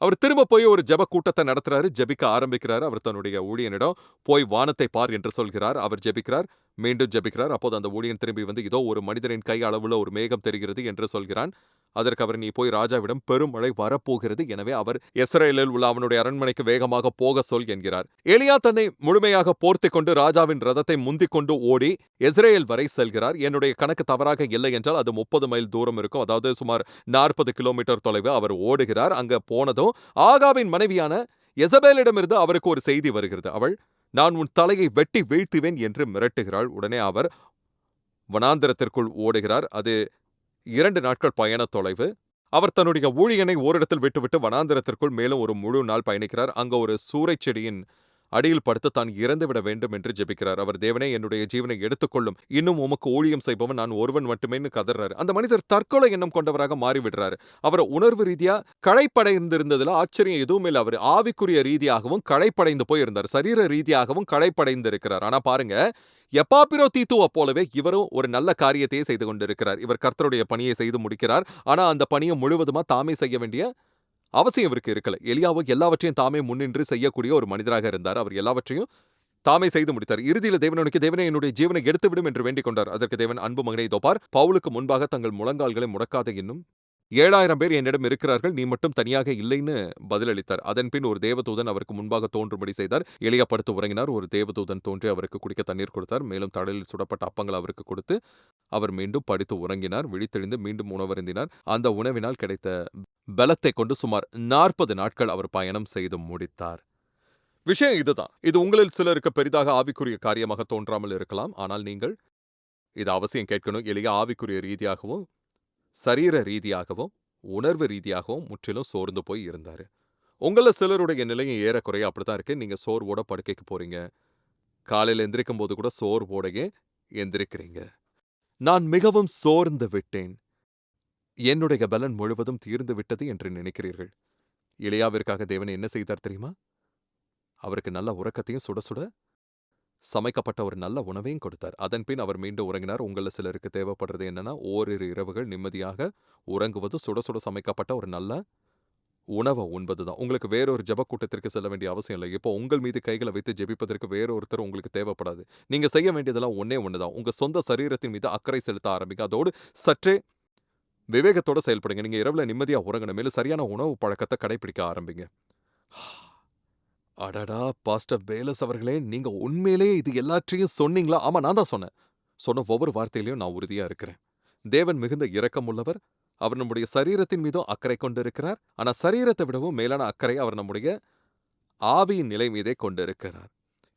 அவர் திரும்ப போய் ஒரு ஜெப கூட்டத்தை நடத்துறாரு. ஜெபிக்க ஆரம்பிக்கிறாரு. அவர் தன்னுடைய ஊழியனிடம் போய் வானத்தை பார் என்று சொல்கிறார். அவர் ஜெபிக்கிறார். மீண்டும் ஜெபிக்கிறார். அப்போது அந்த ஊழியன் திரும்பி வந்து இதோ ஒரு மனிதரின் கை அளவுள்ள ஒரு மேகம் தெரிகிறது என்று சொல்கிறான். அதற்கு அவர் நீ போய் ராஜாவிடம் பெருமழை வரப்போகிறது. எனவே அவர் இஸ்ரவேலில் உள்ள அவனுடைய அரண்மனைக்கு வேகமாக போக சொல் என்கிறார். எலியா தன்னை முழுமையாக போர்த்திக் கொண்டு ராஜாவின் ரதத்தை முந்திக் கொண்டு ஓடி இஸ்ரவேல் வரை செல்கிறார். என்னுடைய கணக்கு தவறாக இல்லை என்றால் அது 30 மைல் தூரம் இருக்கும். அதாவது சுமார் 40 கிலோமீட்டர் தொலைவு அவர் ஓடுகிறார். அங்க போனதும் ஆகாபின் மனைவியான யெசபேலிடமிருந்து அவருக்கு ஒரு செய்தி வருகிறது. அவள் நான் உன் தலையை வெட்டி வீழ்த்துவேன் என்று மிரட்டுகிறாள். உடனே அவர் வனாந்தரத்திற்குள் ஓடுகிறார். அது 2 நாட்கள் பயண தொலைவு. அவர் தன்னுடைய ஊழியனை ஓரிடத்தில் விட்டுவிட்டு வனாந்தரத்திற்குள் மேலும் ஒரு முழு நாள் பயணிக்கிறார். அங்க ஒரு சூரைச் செடியின் அடியில் படுத்து தான் இறந்துவிட வேண்டும் என்று ஜெபிக்கிறார். அவர் தேவனே என்னுடைய ஜீவனை எடுத்துக்கொள்ளும். இன்னும் உமக்கு ஊழியம் செய்பவன் நான் ஒருவன் மட்டுமேன்னு கதறாரு. அந்த மனிதர் தற்கொலை எண்ணம் கொண்டவராக மாறிவிடுறாரு. அவர் உணர்வு ரீதியா களைப்படைந்திருந்ததுல ஆச்சரியம் எதுவுமே இல்லை. அவர் ஆவிக்குரிய ரீதியாகவும் களைப்படைந்து போயிருந்தார். சரீர ரீதியாகவும் களைப்படைந்திருக்கிறார். ஆனா பாருங்க, எப்பாப்பிரோதீத்துவ போலவே இவரும் ஒரு நல்ல காரியத்தையே செய்து கொண்டிருக்கிறார். இவர் கர்த்தருடைய பணியை செய்து முடிக்கிறார். ஆனா அந்த பணியை முழுவதுமா தாமே செய்ய வேண்டிய அவசியம் இவருக்கு இருக்கல. எலியாவோ எல்லாவற்றையும் தாமே முன்னின்று செய்யக்கூடிய ஒரு மனிதராக இருந்தார். அவர் எல்லாவற்றையும் தாமே செய்து முடித்தார். இறுதியில் தேவனை நோக்கி தேவனே என்னுடைய ஜீவனை எடுத்துவிடும் என்று வேண்டிக் கொண்டார். அதற்கு தேவன் அன்பு மகனே இதோ பார், பவுலுக்கு முன்பாக தங்கள் முழங்கால்களை முடக்காத இன்னும் 7000 பேர் என்னிடம் இருக்கிறார்கள், நீ மட்டும் தனியாக இல்லைன்னு பதிலளித்தார். அதன் பின் ஒரு தேவதூதன் அவருக்கு முன்பாக தோன்றும்படி செய்தார். எலியா படுத்து உறங்கினார். ஒரு தேவதூதன் தோன்றி அவருக்கு குடிக்க தண்ணீர் கொடுத்தார். மேலும் தழலில் சுடப்பட்ட அப்பங்கள் அவருக்கு கொடுத்து அவர் மீண்டும் படுத்து உறங்கினார். விழித்தெழுந்து மீண்டும் உணவருந்தினார். அந்த உணவினால் கிடைத்த பலத்தை கொண்டு சுமார் 40 நாட்கள் அவர் பயணம் செய்து முடித்தார். விஷயம் இதுதான். இது உங்களில் சிலருக்கு பெரிதாக ஆவிக்குரிய காரியமாக தோன்றாமல் இருக்கலாம். ஆனால் நீங்கள் இது அவசியம் கேட்கணும். எலியா ஆவிக்குரிய ரீதியாகவும் சரீர ரீதியாகவும் உணர்வு ரீதியாகவும் முற்றிலும் சோர்ந்து போய் இருந்தாரு. உங்கள சிலருடைய நிலையும் ஏறக்குறைய அப்படித்தான் இருக்கு. நீங்க சோர்வோட படுக்கைக்கு போறீங்க. காலையில எந்திரிக்கும் போது கூட சோர்வோடையே எந்திரிக்கிறீங்க. நான் மிகவும் சோர்ந்து விட்டேன், என்னுடைய பலன் முழுவதும் தீர்ந்து விட்டது என்று நினைக்கிறீர்கள். எலியாவிற்காக தேவன் என்ன செய்தார் தெரியுமா? அவருக்கு நல்ல உறக்கத்தையும் சுட சுட சமைக்கப்பட்ட ஒரு நல்ல உணவையும் கொடுத்தார். அதன் பின் அவர் மீண்டும் உறங்கினார். உங்கள சிலருக்கு தேவைப்படுறது என்னன்னா, ஓரிரு இரவுகள் நிம்மதியாக உறங்குவது, சுட சுட சமைக்கப்பட்ட ஒரு நல்ல உணவை உண்பதுதான். உங்களுக்கு வேறொரு ஜெப கூட்டத்திற்கு செல்ல வேண்டிய அவசியம் இல்லை. இப்போ உங்கள் மீது கைகளை வைத்து ஜெபிப்பதற்கு வேறொருத்தர் உங்களுக்கு தேவைப்படாது. நீங்க செய்ய வேண்டியதெல்லாம் ஒண்ணே ஒண்ணுதான். உங்க சொந்த சரீரத்தின் மீது அக்கறை செலுத்த ஆரம்பிங்க. அதோடு சற்றே விவேகத்தோட செயல்படுங்க. நீங்க இரவுல நிம்மதியா உறங்கணும். மேலும் சரியான உணவு பழக்கத்தை கடைபிடிக்க ஆரம்பிங்க. அடடா! பாஸ்டர் பேலஸ் அவர்களே, நீங்க உண்மையிலேயே இது எல்லாற்றையும் சொன்னீங்களா? ஆமா, நான் தான் சொன்னேன். சொன்ன ஒவ்வொரு வார்த்தையிலையும் நான் உறுதியா இருக்கிறேன். தேவன் மிகுந்த இரக்கம் உள்ளவர். அவர் நம்முடைய சரீரத்தின் மீதும் அக்கறை கொண்டிருக்கிறார். ஆனா சரீரத்தை விடவும் மேலான அக்கறை அவர் நம்முடைய ஆவியின் நிலை மீதே கொண்டிருக்கிறார்.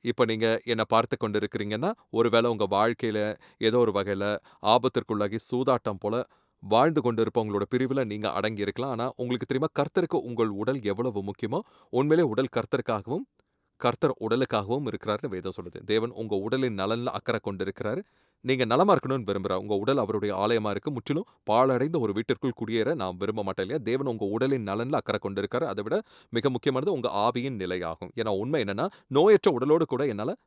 இப்ப நீங்க என்ன பார்த்து கொண்டிருக்கிறீங்கன்னா, ஒருவேளை உங்க வாழ்க்கையில ஏதோ ஒரு வகையில ஆபத்திற்குள்ளாகி சூதாட்டம் போல வாழ்ந்து கொண்டிருப்பவங்களோட பிரிவுல நீங்க அடங்கி இருக்கலாம். ஆனா உங்களுக்கு தெரியுமா, கர்த்தருக்கு உங்கள் உடல் எவ்வளவு முக்கியமோ, உண்மையிலே உடல் கர்த்தருக்காகவும் கர்த்தர் உடலுக்காகவும் இருக்கிறாருன்னு வேதம் சொல்லுது. தேவன் உங்க உடலின் நலன்ல அக்கறை கொண்டிருக்கிறாரு. நீங்க நலமா இருக்கணும்னு விரும்புறார். உங்க உடல் அவருடைய ஆலயமா இருக்கு. முற்றிலும் பாழடைந்த ஒரு வீட்டிற்குள் குடியேற நான் விரும்ப மாட்டேன் இல்லையா? தேவன் உங்க உடலின் நலன்ல அக்கறை கொண்டிருக்காரு. அதை விட மிக முக்கியமானது உங்க ஆவியின் நிலையாகும். ஏன்னா உண்மை என்னன்னா, நோயற்ற உடலோடு கூட என்னால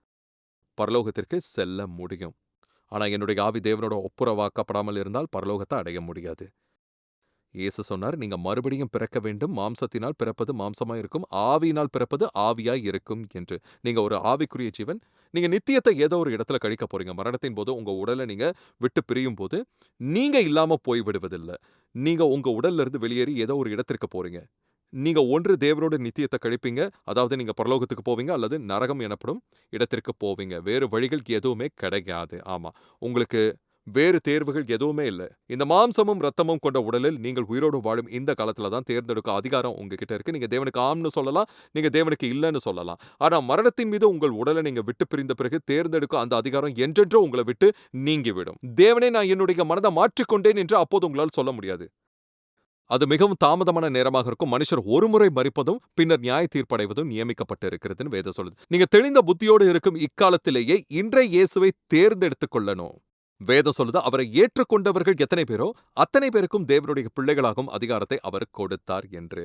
பரலோகத்திற்கு செல்ல முடியும். ஆனா என்னுடைய ஆவி தேவனோட ஒப்புரவாக்கப்படாமல் இருந்தால் பரலோகத்தை அடைய முடியாது. இயேசு சொன்னார், நீங்க மறுபடியும் பிறக்க வேண்டும். மாம்சத்தினால் பிறப்பது மாம்சமாய் இருக்கும், ஆவியினால் பிறப்பது ஆவியாய் இருக்கும் என்று. நீங்க ஒரு ஆவிக்குரிய ஜீவன். நீங்க நித்தியத்தை ஏதோ ஒரு இடத்துல கழிக்க போறீங்க. மரணத்தின் போது உங்க உடலை நீங்க விட்டு பிரியும் போது நீங்க இல்லாம போய் விடுவதில்லை. நீங்க உங்க உடல்ல இருந்து வெளியேறி ஏதோ ஒரு இடத்திற்கு போறீங்க. நீங்க ஒன்று தேவனோட நித்தியத்தை கழிப்பீங்க, அதாவது நீங்க பரலோகத்துக்கு போவீங்க, அல்லது நரகம் எனப்படும் இடத்திற்கு போவீங்க. வேறு வழிகள் எதுவுமே கிடையாது. ஆமா, உங்களுக்கு வேறு தேர்வுகள் எதுவுமே இல்ல. இந்த மாம்சமும் இரத்தமும் கொண்ட உடலில் நீங்கள் உயிரோடு வாழும் இந்த காலத்துல தான் தேர்ந்தெடுக்க அதிகாரம் உங்ககிட்ட இருக்கு. நீங்க தேவனுக்கு ஆம்னு சொல்லலாம், நீங்க தேவனுக்கு இல்லன்னு சொல்லலாம். ஆனா மரணத்தின் மீது உங்கள் உடலை நீங்க விட்டு பிரிந்த பிறகு தேர்ந்தெடுக்க அந்த அதிகாரம் என்றென்றோ உங்களை விட்டு நீங்கிவிடும். தேவனே நான் என்னுடைய மனதை மாற்றிக்கொண்டேன் என்று அப்போது உங்களால் சொல்ல முடியாது. அது மிகவும் தாமதமான நேரமாக இருக்கும். மனுஷர் ஒருமுறை மரிப்பதும் பின்னர் நியாய தீர்ப்படைவதும் நியமிக்கப்பட்டு இருக்கிறதுன்னு வேதம் சொல்லுது. நீங்க தெளிந்த புத்தியோடு இருக்கும் இக்காலத்திலேயே இன்றைய இயேசுவை தேர்ந்தெடுத்துக் கொள்ளணும். வேதம் சொல்லுது, அவரை ஏற்றுக்கொண்டவர்கள் எத்தனை பேரோ அத்தனை பேருக்கும் தேவனுடைய பிள்ளைகளாகும் அதிகாரத்தை அவர் கொடுத்தார் என்று.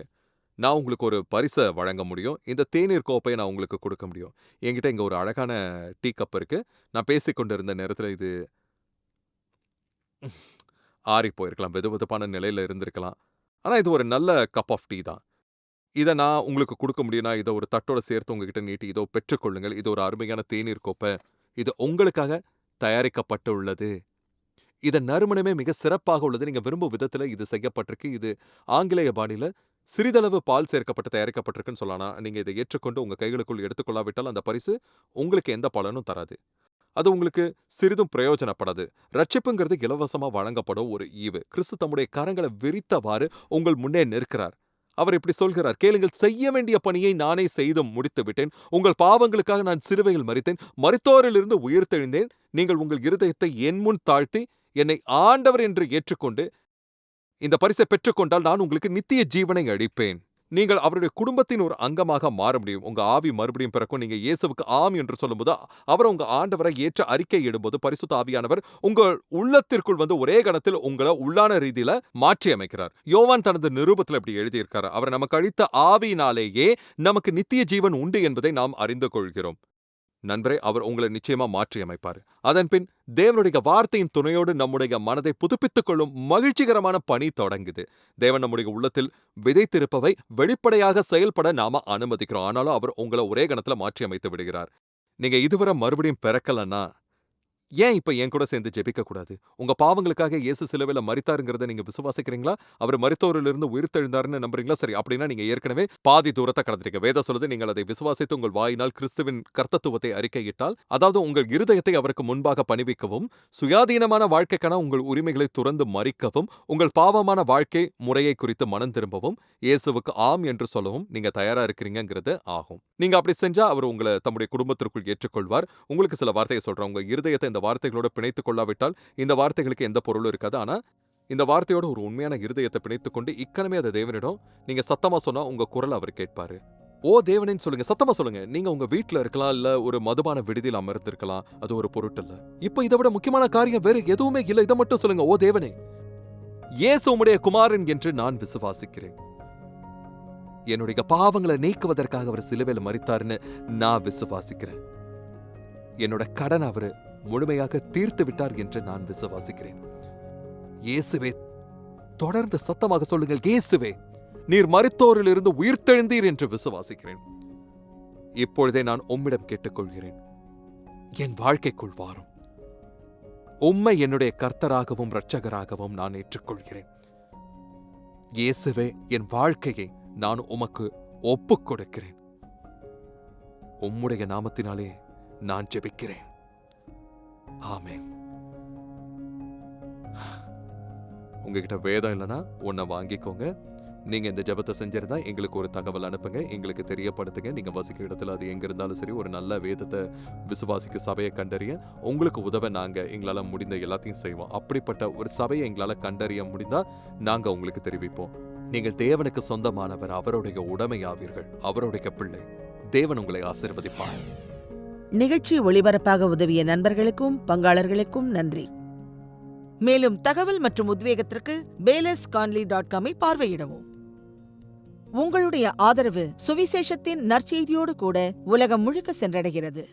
நான் உங்களுக்கு ஒரு பரிசை வழங்க முடியும். இந்த தேநீர் கோப்பையை நான் உங்களுக்கு கொடுக்க முடியும். என்கிட்ட இங்க ஒரு அழகான டீ கப் இருக்கு. நான் பேசிக் கொண்டிருந்த நேரத்துல இது ஆறிப் போயிருக்கலாம். வெதுவெதுப்பான நிலையில இருந்திருக்கலாம். ஆனா இது ஒரு நல்ல கப் ஆஃப் டீ தான். இத நான் உங்களுக்கு குடுக்க முடியும்னா, இத ஒரு தட்டோட சேர்த்து உங்ககிட்ட நீட்டி, இதோ பெற்றுக்கொள்ளுங்கள். இது ஒரு அருமையான தேநீர் கோப்பை. இது உங்களுக்காக தயாரிக்கப்பட்டுள்ளது. இதன் நறுமணமே மிக சிறப்பாக உள்ளது. நீங்க விரும்பும் விதத்துல இது செய்யப்பட்டிருக்கு. இது ஆங்கிலேய பாணியில சிறிதளவு பால் சேர்க்கப்பட்டு தயாரிக்கப்பட்டிருக்குன்னு சொல்லலாம். நீங்க இதை ஏற்றுக்கொண்டு உங்க கைகளுக்குள் எடுத்துக்கொள்ளாவிட்டால் அந்த பரிசு உங்களுக்கு எந்த பலனும் தராது. அது உங்களுக்கு சிறிதும் பிரயோஜனப்படாது. ரட்சிப்புங்கிறது இலவசமா வழங்கப்படும் ஒரு ஈவு. கிறிஸ்து தம்முடைய கரங்களை விரித்தவாறு உங்கள் முன்னே நிற்கிறார். அவர் இப்படி சொல்கிறார், கேளுங்கள், செய்ய வேண்டிய பணியை நானே செய்து முடித்து விட்டேன். உங்கள் பாவங்களுக்காக நான் சிலுவையில் மரித்தேன். மரித்தோரிலிருந்து உயிர்த்தெழுந்தேன். நீங்கள் உங்கள் இருதயத்தை என் முன் தாழ்த்தி என்னை ஆண்டவர் என்று ஏற்றுக்கொண்டு இந்த பரிசை பெற்றுக்கொண்டால் நான் உங்களுக்கு நித்திய ஜீவனை அளிப்பேன். நீங்கள் அவருடைய குடும்பத்தின் ஒரு அங்கமாக மாற முடியும். உங்க ஆவி மறுபடியும் பிறக்கும். நீங்க இயேசுவுக்கு ஆம் என்று சொல்லும்போது, அவர் உங்க ஆண்டவரை ஏற்ற அறிக்கை இடும்போது, பரிசுத்த ஆவியானவர் உங்கள் உள்ளத்திற்குள் வந்து ஒரே கணத்தில் உங்களை உள்ளான ரீதியில மாற்றி அமைக்கிறார். யோவான் தனது நிருபத்தில் இப்படி எழுதியிருக்காரு. அவர் நமக்கு அளித்த ஆவியினாலேயே நமக்கு நித்திய ஜீவன் உண்டு என்பதை நாம் அறிந்து கொள்கிறோம். நண்பரே, அவர் உங்களை நிச்சயமா மாற்றி அமைப்பார். அதன்பின் தேவனுடைய வார்த்தையின் துணையோடு நம்முடைய மனதை புதுப்பித்துக் கொள்ளும் மகிழ்ச்சிகரமான பணி தொடங்குது. தேவன் நம்முடைய உள்ளத்தில் விதைத்திருப்பவை வெளிப்படையாக செயல்பட நாம அனுமதிக்கிறோம். ஆனாலும் அவர் உங்களை ஒரே கணத்துல மாற்றி அமைத்து விடுகிறார். நீங்க இதுவரை மறுபடியும் பிறக்கலன்னா ஏன் இப்ப என் கூட சேர்ந்து ஜெபிக்க கூடாது? உங்க பாவங்களுக்காக இயேசு சிலுவையில மரித்தாருங்கிறத நீங்க விசுவாசிக்கிறீங்களா? அவர் மரித்தோரிலிருந்து உயிர்த்தெழுந்தாருன்னு நம்புறீங்களா? சரி, அப்படின்னா நீங்க ஏற்கனவே பாதி தூரத்தை கடந்துட்டீங்க. வேதம் சொல்லுது, நீங்கள் அதை விசுவாசித்து உங்கள் வாயினால் கிறிஸ்துவின் கர்த்தத்துவத்தை அறிக்கையிட்டால், அதாவது உங்கள் இருதயத்தை அவருக்கு முன்பாக பணிவிக்கவும், சுயாதீனமான வாழ்க்கைக்கான உங்கள் உரிமைகளை துறந்து மறிக்கவும், உங்கள் பாவமான வாழ்க்கை முறையை குறித்து மனம் திரும்பவும், இயேசுவுக்கு ஆம் என்று சொல்லவும் நீங்க தயாரா இருக்கிறீங்கிறது ஆகும். நீங்க அப்படி செஞ்சா அவர் உங்களை தம்முடைய குடும்பத்திற்குள் ஏற்றுக்கொள்வார். உங்களுக்கு சில வார்த்தையை சொல்றேன். உங்க இருதயத்தை இந்த வார்த்தைகளோட பிணைத்துக் கொள்ளாவிட்டால் இந்த வார்த்தைகளுக்கு எந்த பொருளும் இருக்காது. ஆனா இந்த வார்த்தையோட ஒரு உண்மையான இருதயத்தை பிணைத்துக் கொண்டு இக்கணமே அதை தேவனிடம் நீங்க சத்தமா சொன்னா உங்க குரல் அவர் கேட்பாரு. ஓ தேவனேன்னு சொல்லுங்க, சத்தமா சொல்லுங்க. நீங்க உங்க வீட்டுல இருக்கலாம், இல்ல ஒரு மதுபான விடுதியில் அமர்ந்திருக்கலாம். அது ஒரு பொருட்டு இல்ல. இப்ப இதை விட முக்கியமான காரியம் வேற எதுவுமே இல்ல. இதை மட்டும் சொல்லுங்க. ஓ தேவனே, இயேசு உம்முடைய குமாரன் என்று நான் விசுவாசிக்கிறேன். என்னுடைய பாவங்களை நீக்குவதற்காக அவர் சிலுவையில் மரித்தாருன்னு நான் விசுவாசிக்கிறேன். என்னோட கடன் அவர் முழுமையாக தீர்த்து விட்டார் என்று நான் விசுவாசிக்கிறேன். இயேசுவே, தொடர்ந்து சத்தமாக சொல்லுங்கள், இயேசுவே, நீர் மரித்தோரிலிருந்து உயிர்த்தெழுந்தீர் என்று விசுவாசிக்கிறேன். இப்பொழுதே நான் உம்மிடம் கேட்டுக்கொள்கிறேன், என் வாழ்க்கைக்குள் வாரும். உம்மை என்னுடைய கர்த்தராகவும் இரட்சகராகவும் நான் ஏற்றுக்கொள்கிறேன். இயேசுவே, என் வாழ்க்கையை நான் உமக்கு ஒப்புக் கொடுக்கிறேன். உம்முடைய நாமத்தினாலே நான் ஜெபிக்கிறேன். ஆமென். உங்ககிட்ட வேதம் இல்லைன்னா ஒன்றை வாங்கிக்கோங்க. நீங்க இந்த ஜெபத்தை செஞ்சிருந்தா எங்களுக்கு ஒரு தகவல் அனுப்புங்க, எங்களுக்கு தெரியப்படுத்துங்க. நீங்க வசிக்கிற இடத்துல அது எங்க இருந்தாலும் சரி, ஒரு நல்ல வேதத்தை விசுவாசிக்க சபையை கண்டறிய உங்களுக்கு உதவ நாங்க எங்களால முடிந்த எல்லாத்தையும் செய்வோம். அப்படிப்பட்ட ஒரு சபையை எங்களால கண்டறிய முடிந்தா நாங்க உங்களுக்கு தெரிவிப்போம். நீங்கள் தேவனுக்கு சொந்தமானவர், அவருடைய உடைமையாவீர்கள், அவருடைய பிள்ளை. தேவன் உங்களை ஆசீர்வதிப்பார். நிகழ்ச்சி ஒளிபரப்பாக உதவிய நண்பர்களுக்கும் பங்காளர்களுக்கும் நன்றி. மேலும் தகவல் மற்றும் உத்வேகத்திற்கு belesconley.com பார்வையிடவும். உங்களுடைய ஆதரவு சுவிசேஷத்தின் நற்செய்தியோடு கூட உலகம் முழுக்க சென்றடைகிறது.